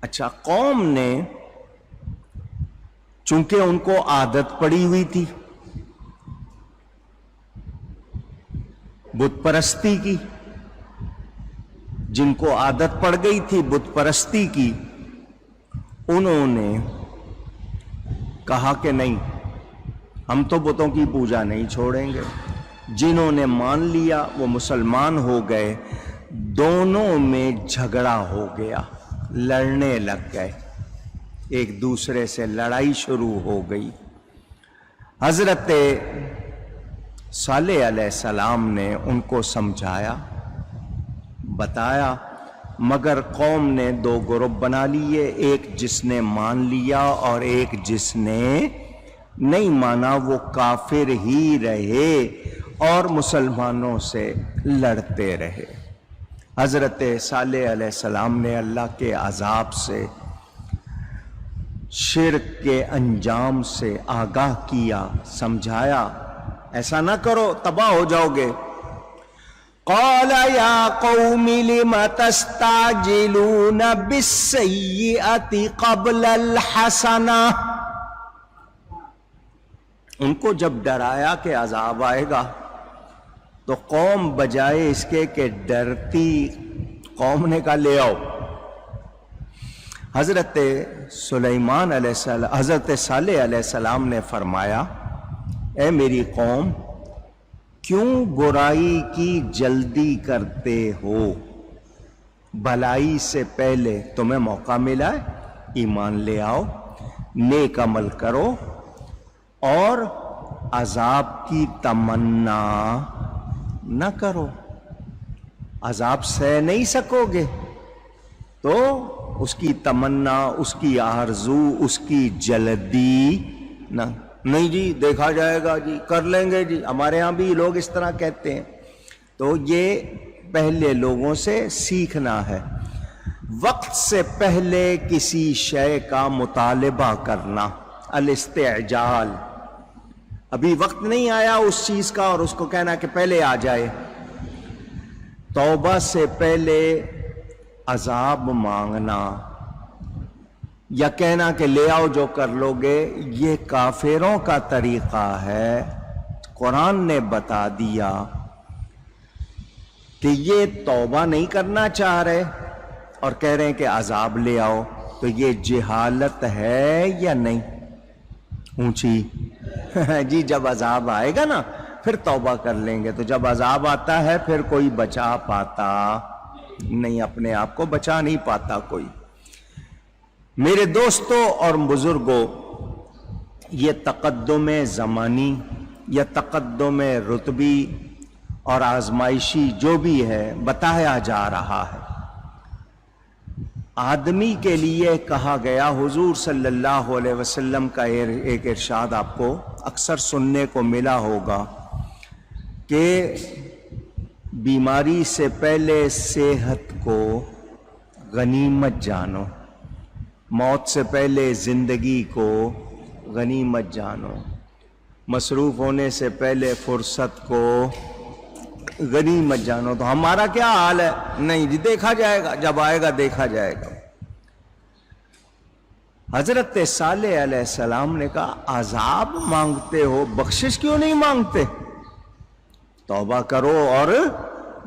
اچھا، قوم نے چونکہ ان کو عادت پڑی ہوئی تھی بت پرستی کی، جن کو عادت پڑ گئی تھی بت پرستی کی، انہوں نے کہا کہ نہیں، ہم تو بتوں کی پوجا نہیں چھوڑیں گے۔ جنہوں نے مان لیا وہ مسلمان ہو گئے، دونوں میں جھگڑا ہو گیا، لڑنے لگ گئے، ایک دوسرے سے لڑائی شروع ہو گئی۔ حضرت صالح علیہ السلام نے ان کو سمجھایا، بتایا، مگر قوم نے دو گروپ بنا لیے، ایک جس نے مان لیا اور ایک جس نے نہیں مانا، وہ کافر ہی رہے اور مسلمانوں سے لڑتے رہے۔ حضرت صالح علیہ السلام نے اللہ کے عذاب سے، شرک کے انجام سے آگاہ کیا، سمجھایا، ایسا نہ کرو، تباہ ہو جاؤ گے۔ قال یا قوم لم تستعجلون بالسیئۃ قبل الحسنہ۔ ان کو جب ڈرایا کہ عذاب آئے گا تو قوم بجائے اس کے کہ ڈرتی، قوم نے کہا لے آؤ۔ حضرت سلیمان علیہ السلام، حضرت صالح علیہ السلام نے فرمایا، اے میری قوم، کیوں برائی کی جلدی کرتے ہو؟ بھلائی سے پہلے تمہیں موقع ملا ہے، ایمان لے آؤ، نیک عمل کرو اور عذاب کی تمنا نہ کرو۔ عذاب سہ نہیں سکو گے تو اس کی تمنا، اس کی آرزو، اس کی جلدی نہ، نہیں جی دیکھا جائے گا جی، کر لیں گے جی، ہمارے ہاں بھی لوگ اس طرح کہتے ہیں۔ تو یہ پہلے لوگوں سے سیکھنا ہے، وقت سے پہلے کسی شے کا مطالبہ کرنا، الاستعجال۔ ابھی وقت نہیں آیا اس چیز کا اور اس کو کہنا کہ پہلے آ جائے۔ توبہ سے پہلے عذاب مانگنا یا کہنا کہ لے آؤ جو کر لو گے، یہ کافروں کا طریقہ ہے۔ قرآن نے بتا دیا کہ یہ توبہ نہیں کرنا چاہ رہے اور کہہ رہے ہیں کہ عذاب لے آؤ، تو یہ جہالت ہے یا نہیں؟ اونچی جی جب عذاب آئے گا نا پھر توبہ کر لیں گے، تو جب عذاب آتا ہے پھر کوئی بچا پاتا نہیں، اپنے آپ کو بچا نہیں پاتا کوئی۔ میرے دوستوں اور بزرگوں، یہ تقدم زمانی یا تقدم رتبی اور آزمائشی جو بھی ہے بتایا جا رہا ہے۔ آدمی کے لیے کہا گیا، حضور صلی اللہ علیہ وسلم کا ایک ارشاد آپ کو اکثر سننے کو ملا ہوگا کہ بیماری سے پہلے صحت کو غنیمت جانو، موت سے پہلے زندگی کو غنیمت جانو، مصروف ہونے سے پہلے فرصت کو غنیمت جانو۔ تو ہمارا کیا حال ہے؟ نہیں جی دیکھا جائے گا، جب آئے گا دیکھا جائے گا۔ حضرت صالح علیہ السلام نے کہا عذاب مانگتے ہو، بخشش کیوں نہیں مانگتے؟ توبہ کرو اور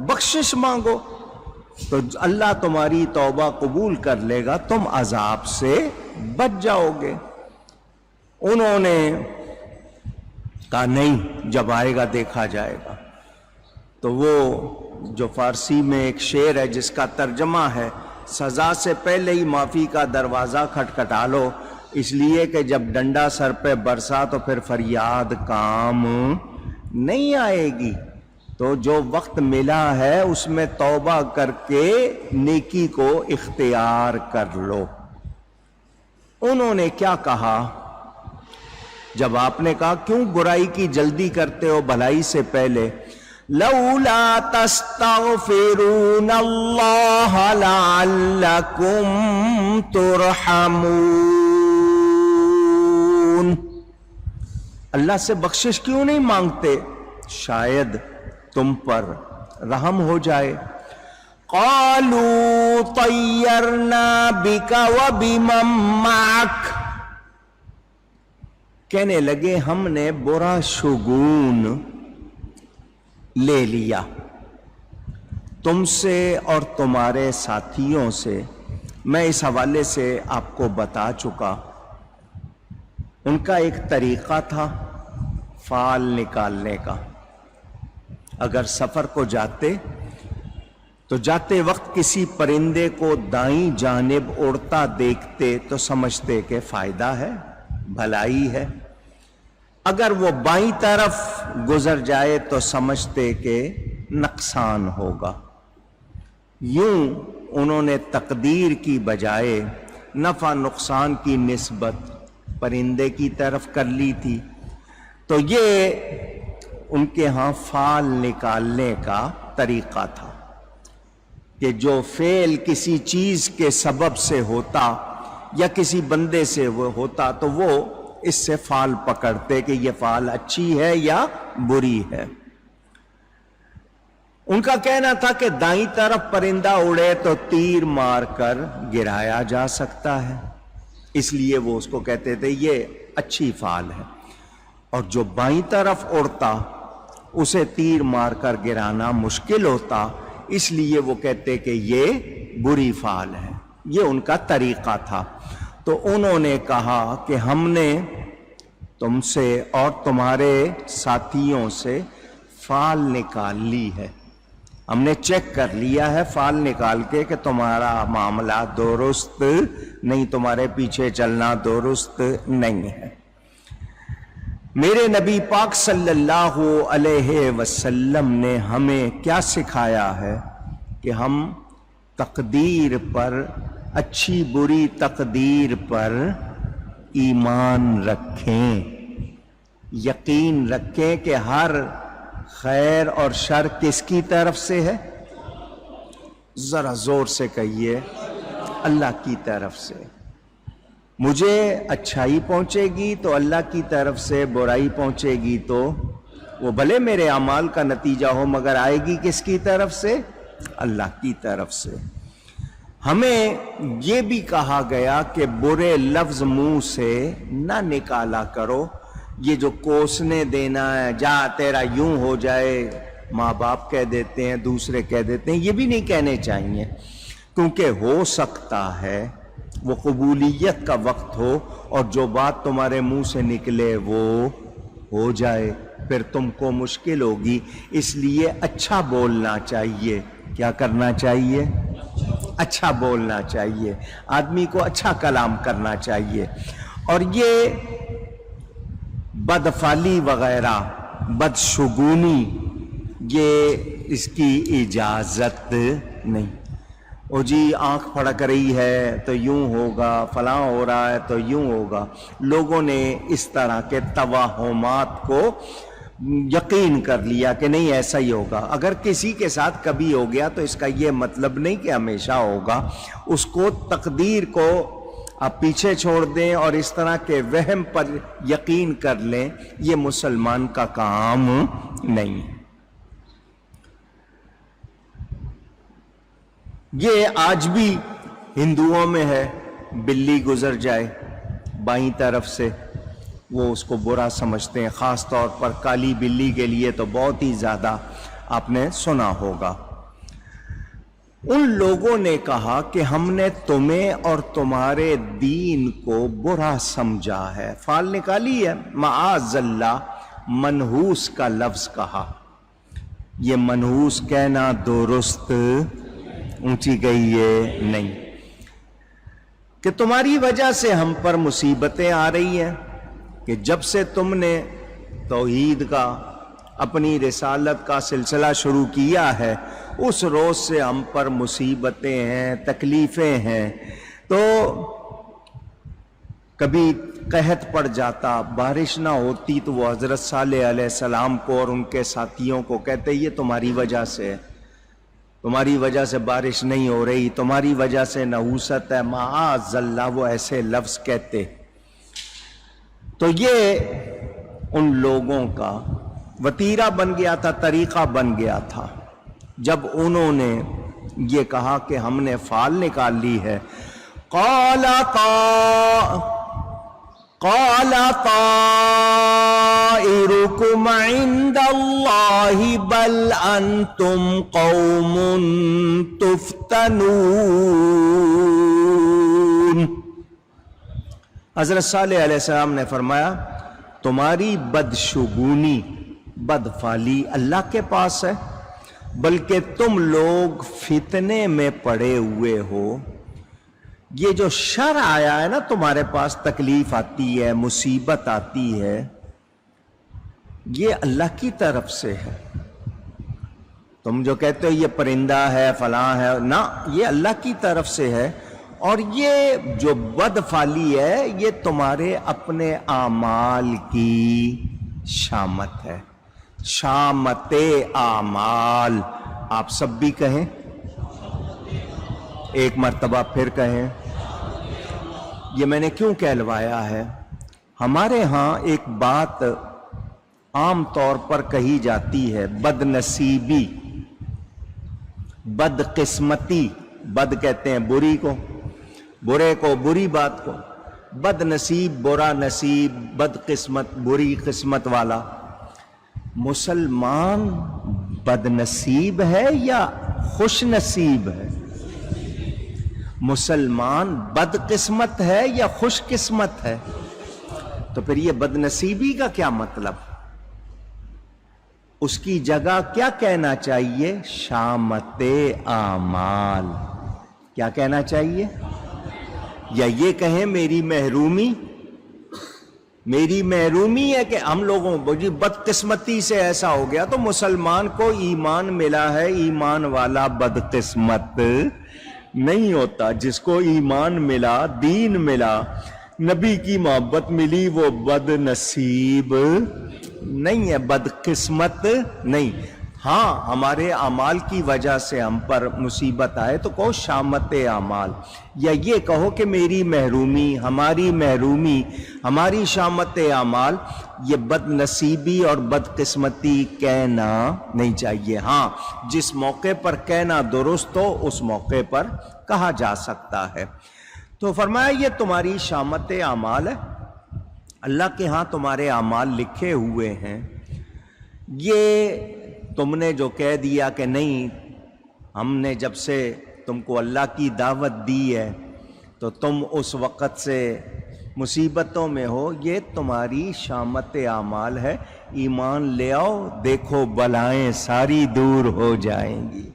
بخشش مانگو تو اللہ تمہاری توبہ قبول کر لے گا، تم عذاب سے بچ جاؤ گے۔ انہوں نے کہا نہیں، جب آئے گا دیکھا جائے گا۔ تو وہ جو فارسی میں ایک شعر ہے جس کا ترجمہ ہے، سزا سے پہلے ہی معافی کا دروازہ کھٹکھٹا لو، اس لیے کہ جب ڈنڈا سر پہ برسا تو پھر فریاد کام نہیں آئے گی۔ تو جو وقت ملا ہے اس میں توبہ کر کے نیکی کو اختیار کر لو۔ انہوں نے کیا کہا جب آپ نے کہا کیوں برائی کی جلدی کرتے ہو بھلائی سے پہلے؟ لولا تستغفرون اللہ لعلکم ترحمون، اللہ سے بخشش کیوں نہیں مانگتے؟ شاید تم پر رحم ہو جائے۔ قالوا طیرنا بک وبمن معک، کہنے لگے ہم نے برا شگون لے لیا تم سے اور تمہارے ساتھیوں سے۔ میں اس حوالے سے آپ کو بتا چکا، ان کا ایک طریقہ تھا فال نکالنے کا۔ اگر سفر کو جاتے تو جاتے وقت کسی پرندے کو دائیں جانب اڑتا دیکھتے تو سمجھتے کہ فائدہ ہے، بھلائی ہے۔ اگر وہ بائیں طرف گزر جائے تو سمجھتے کہ نقصان ہوگا۔ یوں انہوں نے تقدیر کی بجائے نفع نقصان کی نسبت پرندے کی طرف کر لی تھی۔ تو یہ ان کے ہاں فال نکالنے کا طریقہ تھا کہ جو فعل کسی چیز کے سبب سے ہوتا یا کسی بندے سے وہ ہوتا تو وہ اس سے فال پکڑتے کہ یہ فال اچھی ہے یا بری ہے۔ ان کا کہنا تھا کہ دائیں طرف پرندہ اڑے تو تیر مار کر گرایا جا سکتا ہے، اس لیے وہ اس کو کہتے تھے یہ اچھی فال ہے، اور جو بائیں طرف اڑتا اسے تیر مار کر گرانا مشکل ہوتا، اس لیے وہ کہتے کہ یہ بری فال ہے۔ یہ ان کا طریقہ تھا۔ تو انہوں نے کہا کہ ہم نے تم سے اور تمہارے ساتھیوں سے فال نکال لی ہے، ہم نے چیک کر لیا ہے فال نکال کے کہ تمہارا معاملہ درست نہیں، تمہارے پیچھے چلنا درست نہیں ہے۔ میرے نبی پاک صلی اللہ علیہ وسلم نے ہمیں کیا سکھایا ہے کہ ہم تقدیر پر، اچھی بری تقدیر پر ایمان رکھیں، یقین رکھیں کہ ہر خیر اور شر کس کی طرف سے ہے؟ ذرا زور سے کہیے، اللہ کی طرف سے۔ مجھے اچھائی پہنچے گی تو اللہ کی طرف سے، برائی پہنچے گی تو وہ بھلے میرے اعمال کا نتیجہ ہو، مگر آئے گی کس کی طرف سے؟ اللہ کی طرف سے۔ ہمیں یہ بھی کہا گیا کہ برے لفظ منہ سے نہ نکالا کرو، یہ جو کوسنے دینا ہے، جا تیرا یوں ہو جائے، ماں باپ کہہ دیتے ہیں، دوسرے کہہ دیتے ہیں، یہ بھی نہیں کہنے چاہیے، کیونکہ ہو سکتا ہے وہ قبولیت کا وقت ہو اور جو بات تمہارے منہ سے نکلے وہ ہو جائے، پھر تم کو مشکل ہوگی۔ اس لیے اچھا بولنا چاہیے۔ کیا کرنا چاہیے؟ اچھا بولنا چاہیے، آدمی کو اچھا کلام کرنا چاہیے۔ اور یہ بدفعلی وغیرہ، بدشگونی، یہ اس کی اجازت نہیں۔ او جی آنکھ پھڑک رہی ہے تو یوں ہوگا، فلاں ہو رہا ہے تو یوں ہوگا۔ لوگوں نے اس طرح کے توہمات کو یقین کر لیا کہ نہیں ایسا ہی ہوگا۔ اگر کسی کے ساتھ کبھی ہو گیا تو اس کا یہ مطلب نہیں کہ ہمیشہ ہوگا۔ اس کو، تقدیر کو آپ پیچھے چھوڑ دیں اور اس طرح کے وہم پر یقین کر لیں، یہ مسلمان کا کام نہیں۔ یہ آج بھی ہندوؤں میں ہے، بلی گزر جائے بائیں طرف سے وہ اس کو برا سمجھتے ہیں، خاص طور پر کالی بلی کے لیے تو بہت ہی زیادہ آپ نے سنا ہوگا۔ ان لوگوں نے کہا کہ ہم نے تمہیں اور تمہارے دین کو برا سمجھا ہے، فال نکالی ہے، معاذ اللہ منحوس کا لفظ کہا۔ یہ منحوس کہنا درست، اونچی گئی ہے نہیں، کہ تمہاری وجہ سے ہم پر مصیبتیں آ رہی ہیں، کہ جب سے تم نے توحید کا، اپنی رسالت کا سلسلہ شروع کیا ہے، اس روز سے ہم پر مصیبتیں ہیں، تکلیفیں ہیں۔ تو کبھی قحط پڑ جاتا، بارش نہ ہوتی تو وہ حضرت صالح علیہ السلام کو اور ان کے ساتھیوں کو کہتے یہ تمہاری وجہ سے ہے، تمہاری وجہ سے بارش نہیں ہو رہی، تمہاری وجہ سے نحوست ہے، معاذ اللہ وہ ایسے لفظ کہتے۔ تو یہ ان لوگوں کا وتیرہ بن گیا تھا، طریقہ بن گیا تھا۔ جب انہوں نے یہ کہا کہ ہم نے فال نکال لی ہے. قال طائركم عند الله بل انتم قوم تفتنون. حضرت صالح علیہ السلام نے فرمایا تمہاری بدشگونی بدفالی اللہ کے پاس ہے، بلکہ تم لوگ فتنے میں پڑے ہوئے ہو. یہ جو شر آیا ہے نا تمہارے پاس، تکلیف آتی ہے، مصیبت آتی ہے، یہ اللہ کی طرف سے ہے. تم جو کہتے ہو یہ پرندہ ہے فلاں ہے، نہ، یہ اللہ کی طرف سے ہے. اور یہ جو بدفالی ہے یہ تمہارے اپنے اعمال کی شامت ہے. شامت اعمال آپ سب بھی کہیں، ایک مرتبہ پھر کہیں. یہ میں نے کیوں کہلوایا ہے؟ ہمارے ہاں ایک بات عام طور پر کہی جاتی ہے، بد نصیبی، بد قسمتی. بد کہتے ہیں بری کو، برے کو، بری بات کو. بد نصیب، برا نصیب، بد قسمت، بری قسمت والا. مسلمان بد نصیب ہے یا خوش نصیب ہے؟ مسلمان بد قسمت ہے یا خوش قسمت ہے؟ تو پھر یہ بد نصیبی کا کیا مطلب؟ اس کی جگہ کیا کہنا چاہیے؟ شامت اعمال. کیا کہنا چاہیے؟ یا یہ کہیں میری محرومی، میری محرومی ہے کہ ہم لوگوں جی بدقسمتی سے ایسا ہو گیا. تو مسلمان کو ایمان ملا ہے، ایمان والا بدقسمت نہیں ہوتا. جس کو ایمان ملا، دین ملا، نبی کی محبت ملی، وہ بد نصیب نہیں ہے، بدقسمت نہیں. ہاں ہمارے اعمال کی وجہ سے ہم پر مصیبت آئے تو کہو شامت اعمال، یا یہ کہو کہ میری محرومی، ہماری محرومی، ہماری شامت اعمال. یہ بد نصیبی اور بدقسمتی کہنا نہیں چاہیے. ہاں جس موقع پر کہنا درست ہو اس موقع پر کہا جا سکتا ہے. تو فرمایا یہ تمہاری شامت اعمال ہے، اللہ کے ہاں تمہارے اعمال لکھے ہوئے ہیں. یہ تم نے جو کہہ دیا کہ نہیں، ہم نے جب سے تم کو اللہ کی دعوت دی ہے تو تم اس وقت سے مصیبتوں میں ہو، یہ تمہاری شامت اعمال ہے. ایمان لے آؤ، دیکھو بلائیں ساری دور ہو جائیں گی.